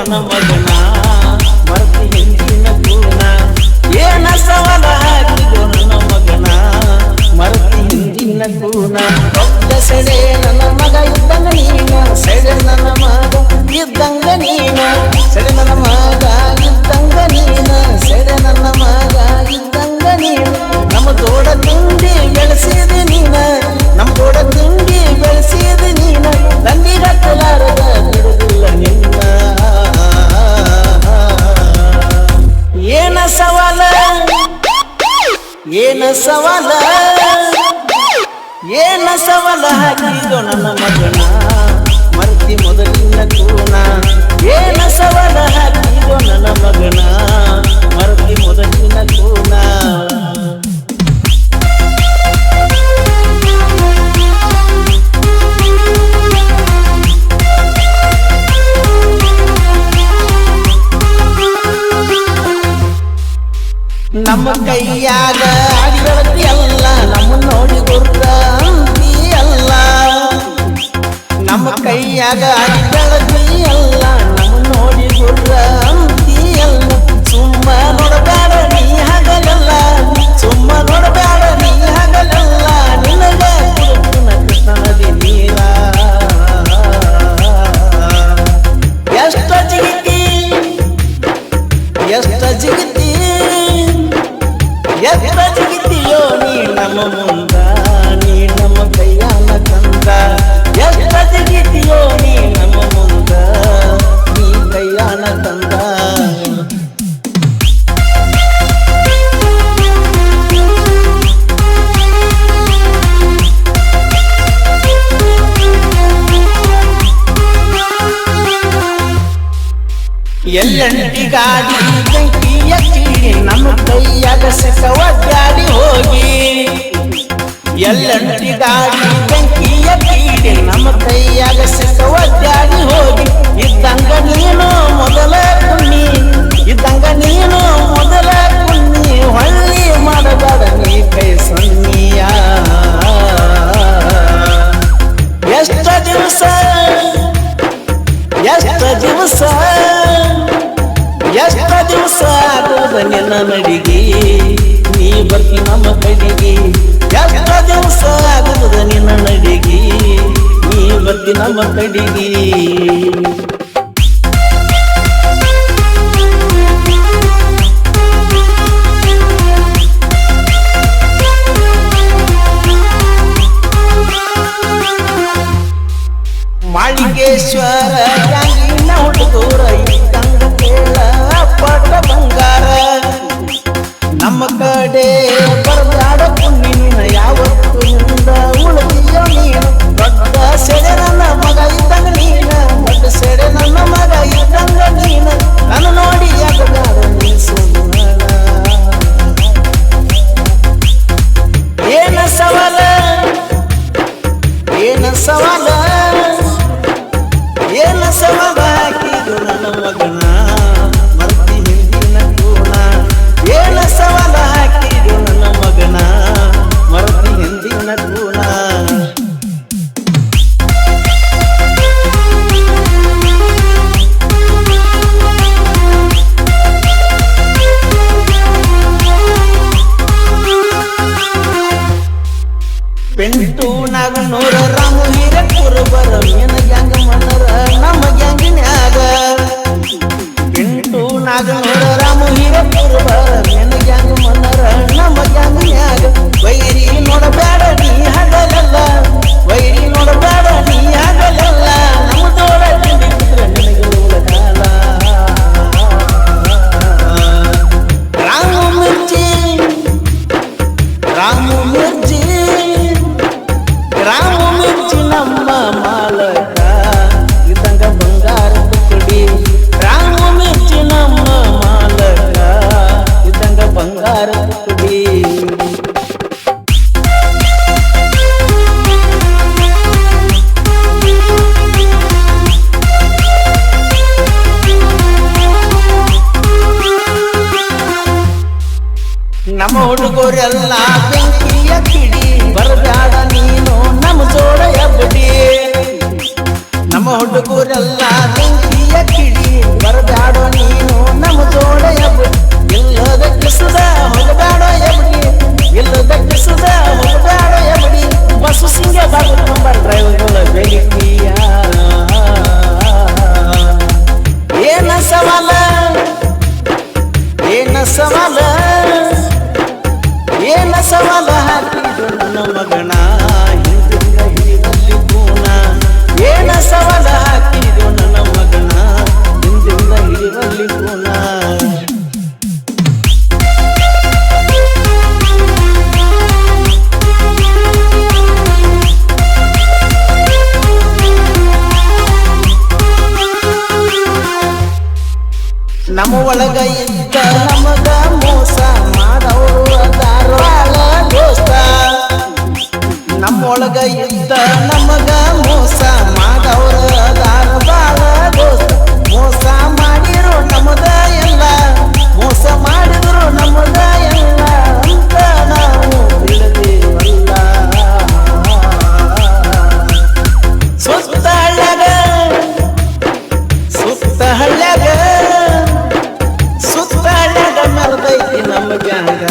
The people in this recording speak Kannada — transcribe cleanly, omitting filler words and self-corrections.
ನನ್ನ ಮಗನ ಮರ್ತಿ ಹಿಂದಿನ ಕೂನ ಏನ ಸವಾಲ ಹಾಕಿದೋ ನನ್ನ ಮಗನ ಮರ್ತಿ ಹಿಂದಿನ ಕೂನ ಒಬ್ಬ ಸೆಡೆ ನನ್ನ ಮಗ ಇದ್ದಂಗ ನೀನ ಸೆಡೆ ನನ್ನ ಮಗ ಇದ್ದಂಗ ನೀನ ಸೆಡೆ ನನ್ನ ಮಗ ಇದ್ದಂಗ ನೀನ ಸೆಡೆ ನನ್ನ ಮಗ ಇದ್ದಂಗ ನೀನ ನಮ್ಮ ತೋಡ ತಿಂಡಿ ಬೆಳೆಸಿದ ನೀನ ನಮ್ಮ ತೋಡ ತಿಂಡಿ ಬೆಳೆಸಿದ ನೀನ ನಂದಿರ ಕಲಾರದ ಬಿಡುದಿಲ್ಲ ನಿನ್ನ ಏನ ಸವಾಲ ಏನ ಸವಾಲ ಏನ ಸವಾಲ ಹಾಕಿದೋ ನನ್ನ ಮಗನ ಮರ್ತಿ ಮೊದಲಿನ ಕೂನ ಏನ ಸವಾಲ ಹಾಕಿದೋ ನನ್ನ ಮಗನ ಮರ್ತಿ ಮೊದಲಿನ ಕೂನ ನಮ್ಮ ಕೈಯಾಗ ಅಡಿಗಳತಿ ಅಲ್ಲ ನಮ್ಮ ನೋಡಿ ಗುರ್ತ ಅಂತಿ ಅಲ್ಲ ನಮ್ಮ ಕೈಯಾಗ ಅಡಿಗಳತಿ ಅಲ್ಲ ನಮ್ಮ ನೋಡಿ ಗುರ್ತ ಅಂತಿ ಅಲ್ಲ ಸುಮ್ಮ ನೋಡಬೇಡ ನೀ ಹಗಲಲ್ಲ ಸುಮ್ಮ ನೋಡಬೇಡ ನೀ ಹಗಲಲ್ಲ ನಿನಗ ಕುರುಕುನ ಕೃಷ್ಣ ನದಿ ನೀರ ಎಷ್ಟ ಜಿಗಿತಿ ಎಷ್ಟ ಜಿಗಿತಿ ಎತ್ತ ಜಿಗಿತಿಯೋ ನೀ ನಮ್ಮ ಮುಂದ ನೀ ನಮ್ಮ ಕೈಯಾನ ಕಂದ ಎತ್ತ ಜಿಗಿತಿಯೋ ನೀ ನಮ್ಮ ಮುಂದ ನೀ ಕೈಯಾನ ಕಂದ ಎಲ್ಲಂಟಿ ಗಾಡಿ ಬೆಂಕಿಯ ಕೀಡಿ ನಮ್ಮ ಕೈಯಾಗ ಸಿಕ್ಕವ ಗಾಡಿ ಹೋಗಿ ಎಲ್ಲಂಟಿ ಗಾಡಿ ಬೆಂಕಿಯ ಕೀಡಿ ನಮ್ಮ ಕೈಯಾಗ ಸಿಕ್ಕವ ಗಾಡಿ ಹೋಗಿ ಇದ್ದಂಗ ನೀನು ಮೊದಲ ಕುನ್ನಿ ಇದ್ದಂಗ ನೀನು ಮೊದಲ ಕುನ್ನಿ ಹೊಳ್ಳಿ ಮಾಡಬೇಡ ನೀ ಕೈ ಸನ್ನಿಯ ಎಷ್ಟ ದಿವಸ ಎಷ್ಟ ದಿವಸ ಎಷ್ಟ ದಿವಸ ಆಗೋದ ನಿನ್ನ ನಡಿಗೆ ನೀ ಬರ್ತಿ ನಮ್ಮ ಕಡೆಗೆ ಎಷ್ಟ ದಿವಸ ಆಗೋದ ನಿನ್ನ ನಡಿಗೆ ನೀ ಬರ್ತಿ ನಮ್ಮ ಕಡೆಗೆ ಮಾಳಿಕೇಶ್ವರ ಗಾಂಗಿನ ಹುಡುಗೂರ ಇದ್ದಂಗ ಕೇಳ ಪಟ ಬಂಗಾರ ನಮ್ಮ ಕಡೆ ಬರ್ದಾಡ ಕುಣ್ಣಿನ ಯಾವತ್ತು ಮುಂದ ಉಳಿದಿಯೋ ನೀನು ದೊಡ್ಡ ಸೆಡೆ ನನ್ನ ಮಗ ಇದ್ದಂಗ ನೀನ ದೊಡ್ಡ ಸೆಡೆ ನನ್ನ ಮಗ ಇದ್ದಂಗ ನೀನ ನಾನು ನೋಡಿ ಯಾಕಗಾರ ನೀ ಸುಮ್ಮನ ಏನ ಸವಾಲ ಏನ ಸವಾಲ ಏನ ಸವಾಲ ಹಾಕಿದು ನನ್ನ ಮಗನ ಮರ್ತಿ ಹಿಂದಿನ ಕೂನ ಏನ ಸವಾಲ ಹಾಕಿದು ನನ್ನ ಮಗನ ಮರ್ತಿ ಹಿಂದಿನ ಕೂನ ಪೆಂಟು ನಾಗನೂರ ರಾಮು ಹಿರಕೂರ ಬರ ಮೇನ ಗ್ಯಾಂಗ ಮನರ ನಮ್ಮ ಗ್ಯಾಂಗಿನ್ಯಾಗ ಪೆಂಟು ನಾಗನೂರ ರಾಮು ಹಿರಕೂರ ಬರ ಮೇನ ಗ್ಯಾಂಗ ಮನರ ನಮ್ಮ ಗ್ಯಾಂಗಿನ್ಯಾಗ ವೈರಿ ನೋಡಬೇಡ ನೀ ಹಗಲಲ್ಲ ವೈರಿ ನೋಡಬೇಡ ನೀ ಹಗಲಲ್ಲ ನಮ್ಮ ತೋಡ ತಿಂದಿದ್ರ ನಿನಗೆ ಉಳಗಾಲ ರಾಮು ಮಿರ್ಚಿ ರಾಮು ಮಿರ್ಚಿ ರಾಮು ಮಿರ್ಚಿ ನಮ್ಮ ಮಾಲಕ ಇದ್ದಂಗ ಬಂಗಾರದ ಕುಡಿ ರಾಮು ಮಿರ್ಚಿ ನಮ್ಮ ಮಾಲಕ ಇದ್ದಂಗ ಬಂಗಾರದ ಕುಡಿ ನಮ್ಮ ಹುಡುಗರೆಲ್ಲ ಬೆಂಕಿಯ ಕಿಡಿ ಬರಬ್ಯಾಡ ನೀನು ನಮ್ಮ ಜೋಡ ಎಬ್ಬಡಿ ನಮ್ಮ ಹುಡುಗರೆಲ್ಲ ಬೆಂಕಿಯ ಕಿಡಿ ಬರ ಸವಾಲ ಏನ ಸವಾಲ ಏನ ಸವಾಲ ಹಾಕಿದು ನನ್ನ ಮಗನ ಹಿಂದಿಂದ ಹಿಡಿವಲ್ಲಿ ಕೂನ ಏನ ಸವಾಲ ಹಾಕಿದು ನನ್ನ ಮಗನ ಹಿಂದಿಂದ ಹಿಡಿವಲ್ಲಿ ಕೂನ ನಮ್ಮ ಒಳಗ ಇದ್ದ ನಮಗ ಮೋಸ ಮಾಡೋರು ಅದಾರ ಬಾಳ ದೋಸ್ತ ನಮ್ಮೊಳಗ ಇದ್ದ ನಮಗ ಮೋಸ ಮಾಡೋರು ಅದಾರ ಬಾಳ ದೋಸ್ತ ಮೋಸ ಮಾಡಿದ್ರು ನಮದ ಎಲ್ಲ ಮೋಸ ಮಾಡಿದ್ರು ನಮದ ಎಲ್ಲ ಅಂತ ನಾವು ತಿಳಿದೇವಲ್ಲ ಸುತ್ತ ಹಳ್ಳ್ಯಾಗ ಮೆರೆದೈತಿ ನಮ್ಮ ಗ್ಯಾಂಗ